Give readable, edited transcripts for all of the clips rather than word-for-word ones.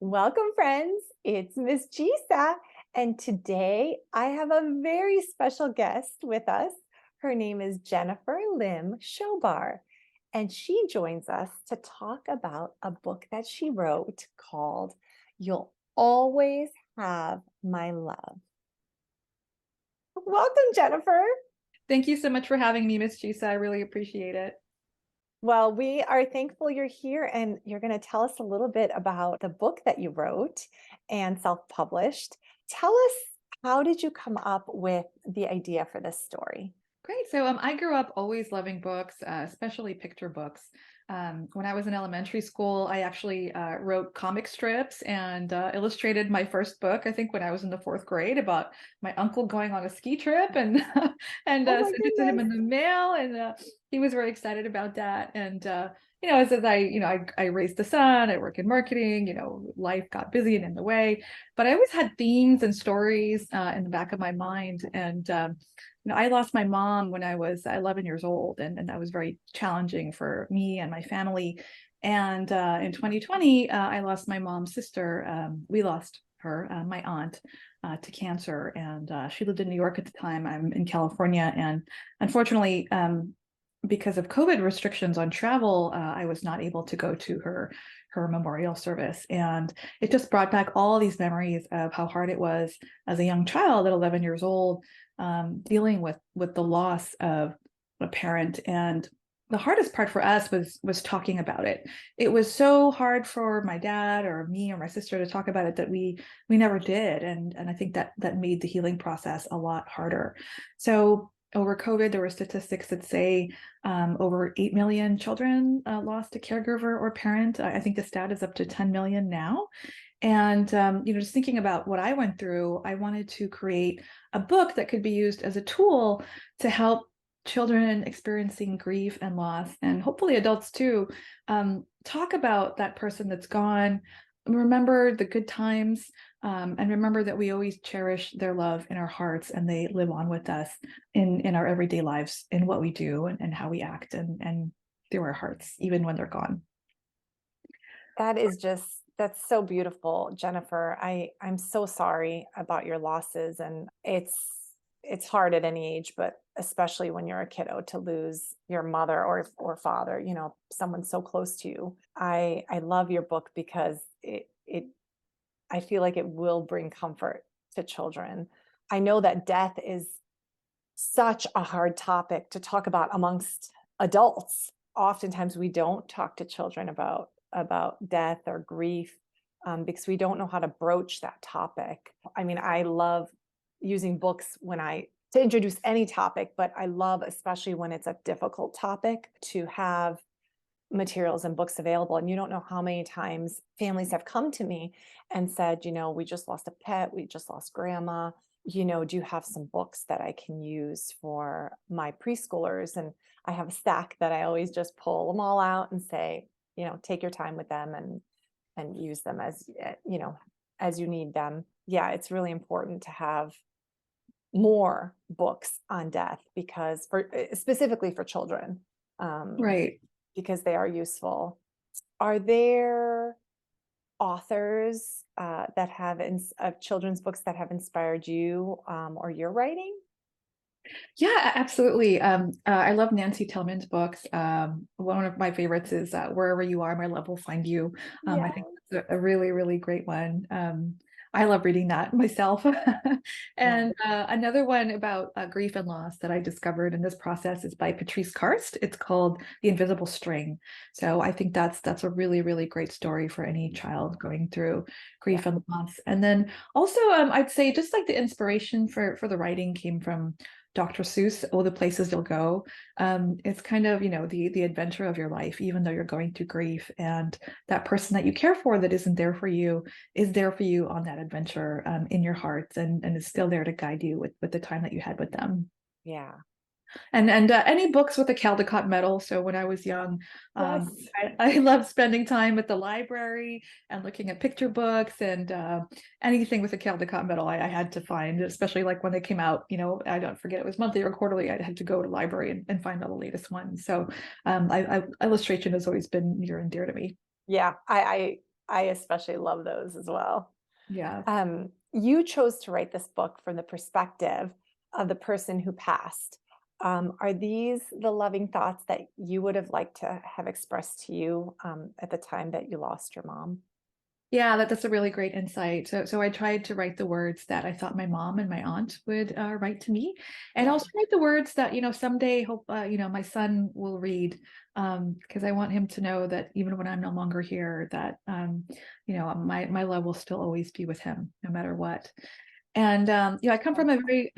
Welcome, friends. It's Miss Gisa, and today I have a very special guest with us. Her name is Jennifer Lim Chobar, and she joins us to talk about a book that she wrote called You'll Always Have My Love. Welcome, Jennifer. Thank you so much for having me, Miss Gisa. I really appreciate it. Well, we are thankful you're here and you're going to tell us a little bit about the book that you wrote and self-published. Tell us, how did you come up with the idea for this story? Great. So I grew up always loving books, especially picture books. When I was in elementary school, I actually wrote comic strips and illustrated my first book, I think when I was in the fourth grade, about my uncle going on a ski trip and and Oh my sent it to him goodness. in the mail. And he was very excited about that. And as I raised a son, I work in marketing, life got busy and in the way, but I always had themes and stories in the back of my mind. And I lost my mom when I was 11 years old, and that was very challenging for me and my family. And in 2020, I lost my mom's sister. We lost her, my aunt, to cancer, and she lived in New York at the time. I'm in California, and unfortunately, because of COVID restrictions on travel, I was not able to go to her memorial service, and it just brought back all these memories of how hard it was as a young child at 11 years old, dealing with the loss of a parent. And the hardest part for us was talking about it. It was so hard for my dad or me or my sister to talk about it that we never did, and I think that made the healing process a lot harder. So over COVID, there were statistics that say over 8 million children lost a caregiver or parent. I think the stat is up to 10 million now. And just thinking about what I went through, I wanted to create a book that could be used as a tool to help children experiencing grief and loss, and hopefully adults too, talk about that person that's gone, remember the good times, and remember that we always cherish their love in our hearts, and they live on with us in our everyday lives, in what we do and how we act, and through our hearts, even when they're gone. That's so beautiful, Jennifer. I'm so sorry about your losses, and it's hard at any age, but especially when you're a kiddo, to lose your mother or father, someone so close to you. I love your book because it I feel like it will bring comfort to children. I know that death is such a hard topic to talk about amongst adults. Oftentimes we don't talk to children about death or grief, because we don't know how to broach that topic. I mean, I love using books to introduce any topic, but I love, especially when it's a difficult topic, to have materials and books available. And you don't know how many times families have come to me and said, we just lost a pet, we just lost grandma. Do you have some books that I can use for my preschoolers? And I have a stack that I always just pull them all out and say, take your time with them and use them as you need them. Yeah, it's really important to have more books on death, because specifically for children. Um, Right. because they are useful. Are there authors of children's books that have inspired you, or your writing? Yeah, absolutely. I love Nancy Tillman's books. One of my favorites is Wherever You Are, My Love Will Find You. I Yeah. think that's a really, really great one. I love reading that myself. Yeah. And another one about grief and loss that I discovered in this process is by Patrice Karst. It's called The Invisible String. So I think that's a really, really great story for any child going through Yeah. grief and loss. And then also, I'd say just like the inspiration for the writing came from Dr. Seuss, All the Places You'll Go. It's kind of, the adventure of your life, even though you're going through grief, and that person that you care for that isn't there for you is there for you on that adventure, in your hearts, and is still there to guide you with the time that you had with them. Yeah. And any books with a Caldecott medal. So when I was young, Yes. I loved spending time at the library and looking at picture books, and anything with a Caldecott medal I had to find, especially like when they came out. I don't forget, it was monthly or quarterly. I had to go to the library and find all the latest ones. So illustration has always been near and dear to me. Yeah. I especially love those as well. Yeah. You chose to write this book from the perspective of the person who passed. Are these the loving thoughts that you would have liked to have expressed to you at the time that you lost your mom? Yeah, that's a really great insight. So I tried to write the words that I thought my mom and my aunt would write to me, and Yeah. also write the words that someday hope my son will read, because I want him to know that even when I'm no longer here, that my love will still always be with him, no matter what. And I come from a very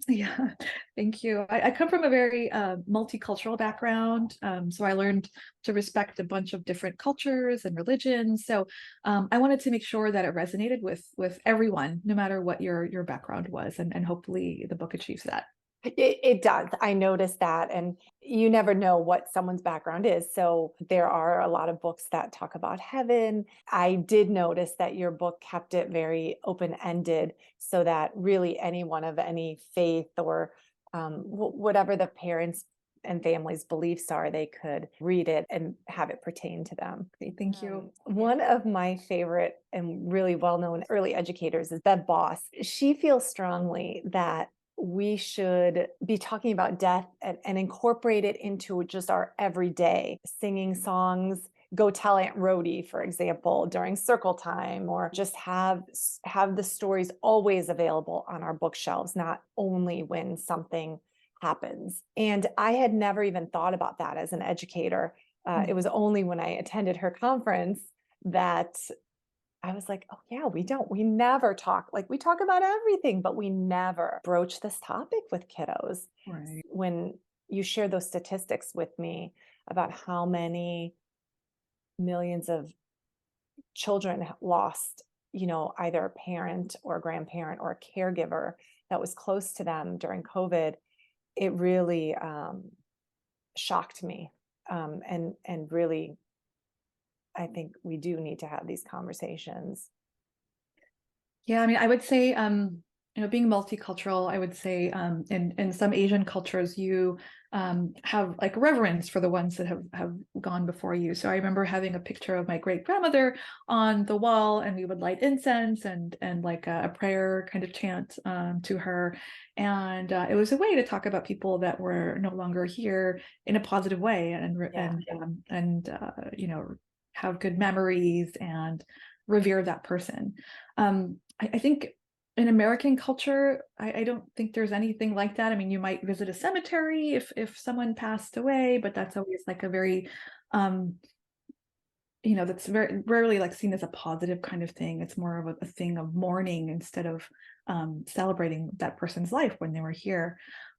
yeah, thank you. I come from a very multicultural background, so I learned to respect a bunch of different cultures and religions. So I wanted to make sure that it resonated with everyone, no matter what your background was, and hopefully the book achieves that. It does. I noticed that. And you never know what someone's background is. So there are a lot of books that talk about heaven. I did notice that your book kept it very open-ended so that really anyone of any faith or whatever the parents and families' beliefs are, they could read it and have it pertain to them. Okay, thank you. One of my favorite and really well-known early educators is Bev Boss. She feels strongly that we should be talking about death and incorporate it into just our everyday singing songs. Go tell Aunt Rhody, for example, during circle time, or just have the stories always available on our bookshelves, not only when something happens. And I had never even thought about that as an educator. It was only when I attended her conference that I was like, oh yeah, we never talk, like we talk about everything, but we never broach this topic with kiddos. Right. When you share those statistics with me about how many millions of children lost, either a parent or a grandparent or a caregiver that was close to them during COVID, it really shocked me. And really, I think we do need to have these conversations. Yeah, I mean, I would say, being multicultural, I would say, in some Asian cultures, you have like reverence for the ones that have gone before you. So I remember having a picture of my great grandmother on the wall, and we would light incense and like a prayer kind of chant to her, and it was a way to talk about people that were no longer here in a positive way, and have good memories and revere that person. I think in American culture, I don't think there's anything like that. I mean, you might visit a cemetery if someone passed away, but that's always like a very um that's very rarely like seen as a positive kind of thing. It's more of a thing of mourning instead of celebrating that person's life when they were here.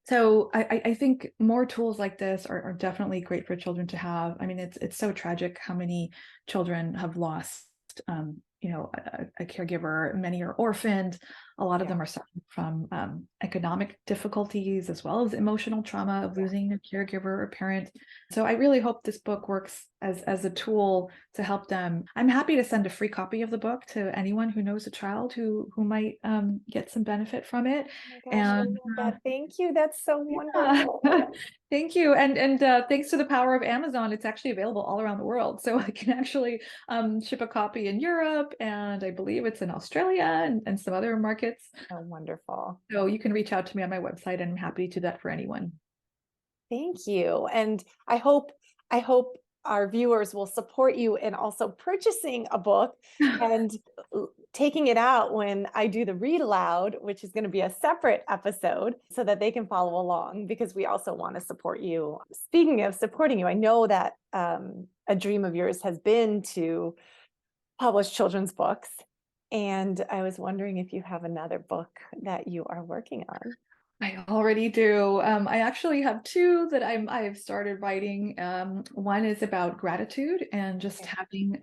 So I think more tools like this are definitely great for children to have. I mean, it's so tragic how many children have lost a caregiver. Many are orphaned. A lot of them are suffering from economic difficulties as well as emotional trauma of losing a caregiver or parent. So I really hope this book works as a tool to help them. I'm happy to send a free copy of the book to anyone who knows a child who might get some benefit from it. Oh my gosh, I And love that. Thank you. That's so yeah. wonderful. Thank you. And thanks to the power of Amazon, it's actually available all around the world. So I can actually ship a copy in Europe, and I believe it's in Australia and some other markets. Oh, wonderful. So you can reach out to me on my website, and I'm happy to do that for anyone. Thank you. And I hope our viewers will support you in also purchasing a book and taking it out when I do the read aloud, which is going to be a separate episode so that they can follow along, because we also want to support you. Speaking of supporting you, I know that a dream of yours has been to publish children's books. And I was wondering if you have another book that you are working on. I already do. I actually have two that I've started writing. One is about gratitude and just having,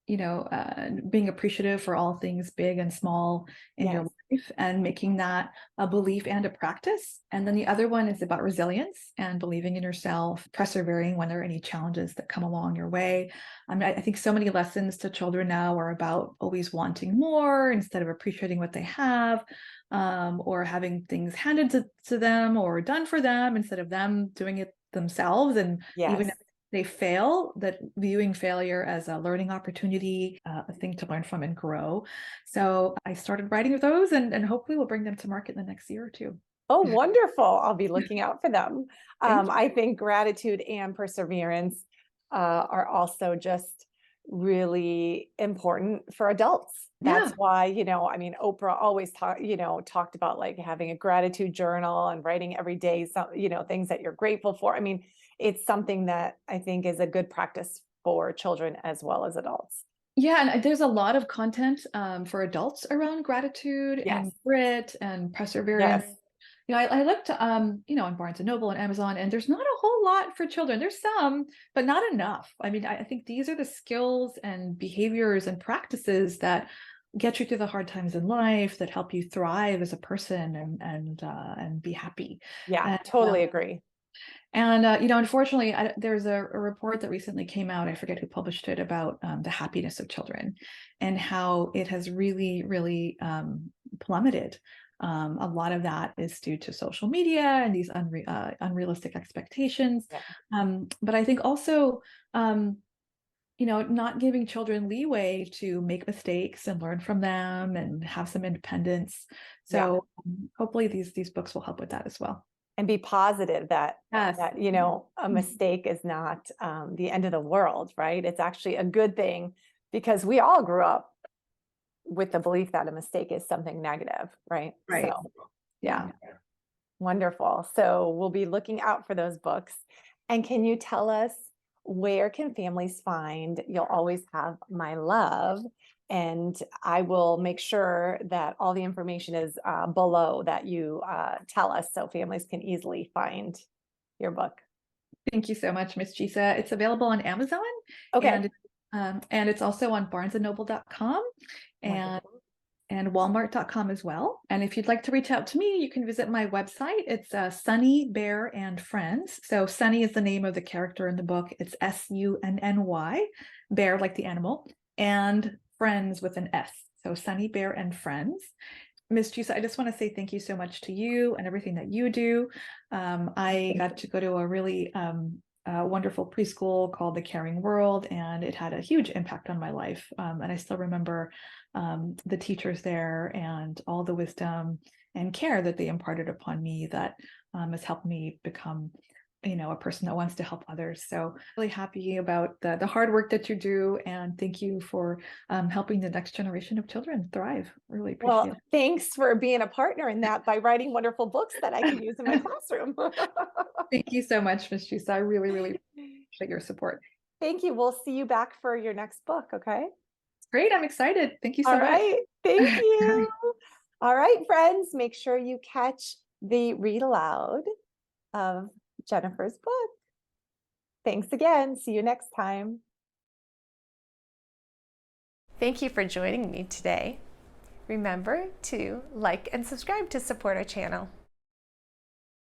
being appreciative for all things big and small in your Yes. life, and making that a belief and a practice. And then the other one is about resilience and believing in yourself, persevering when there are any challenges that come along your way. I mean, I think so many lessons to children now are about always wanting more instead of appreciating what they have, or having things handed to them or done for them instead of them doing it themselves. And even Yes. they fail, that viewing failure as a learning opportunity, a thing to learn from and grow. So I started writing those, and hopefully we'll bring them to market in the next year or two. Oh, wonderful. I'll be looking out for them. Thank you. I think gratitude and perseverance are also just really important for adults. That's Yeah. why, I mean, Oprah always talked about like having a gratitude journal and writing every day, some, things that you're grateful for. I mean, it's something that I think is a good practice for children as well as adults. Yeah, and there's a lot of content for adults around gratitude Yes. and grit and perseverance. Yes. I looked, on Barnes and Noble and Amazon, and there's not a whole lot for children. There's some, but not enough. I mean, I think these are the skills and behaviors and practices that get you through the hard times in life, that help you thrive as a person and be happy. Yeah, And, totally agree. unfortunately, there's a report that recently came out. I forget who published it, about the happiness of children and how it has really, really plummeted. A lot of that is due to social media and these unrealistic expectations. Yeah. But I think also, not giving children leeway to make mistakes and learn from them and have some independence. Yeah. So hopefully these books will help with that as well. And be positive that Yes. a mistake is not the end of the world, right? It's actually a good thing, because we all grew up with the belief that a mistake is something negative, right? Right. So Yeah. wonderful. So we'll be looking out for those books. And can you tell us, where can families find You'll Always Have My Love? And I will make sure that all the information is below that you tell us, so families can easily find your book. Thank you so much, Miss Chisa. It's available on Amazon, Okay. and it's also on barnesandnoble.com and Wonderful. and walmart.com as well. And if you'd like to reach out to me, you can visit my website. It's Sunny Bear and Friends. So Sunny is the name of the character in the book. It's Sunny, bear like the animal, and friends with an S. So Sunny Bear and Friends. Ms. Chisa, I just want to say thank you so much to you and everything that you do. I got to go to a really wonderful preschool called The Caring World, and it had a huge impact on my life. And I still remember the teachers there and all the wisdom and care that they imparted upon me that has helped me become a person that wants to help others. So really happy about the hard work that you do, and thank you for helping the next generation of children thrive. Really appreciate it. Thanks for being a partner in that by writing wonderful books that I can use in my classroom. Thank you so much, Ms. Chisa. I really, really appreciate your support. Thank you. We'll see you back for your next book. Okay. Great. I'm excited. Thank you so All much. right. Thank you. All right, friends, make sure you catch the read aloud of Jennifer's book. Thanks again. See you next time. Thank you for joining me today. Remember to like and subscribe to support our channel.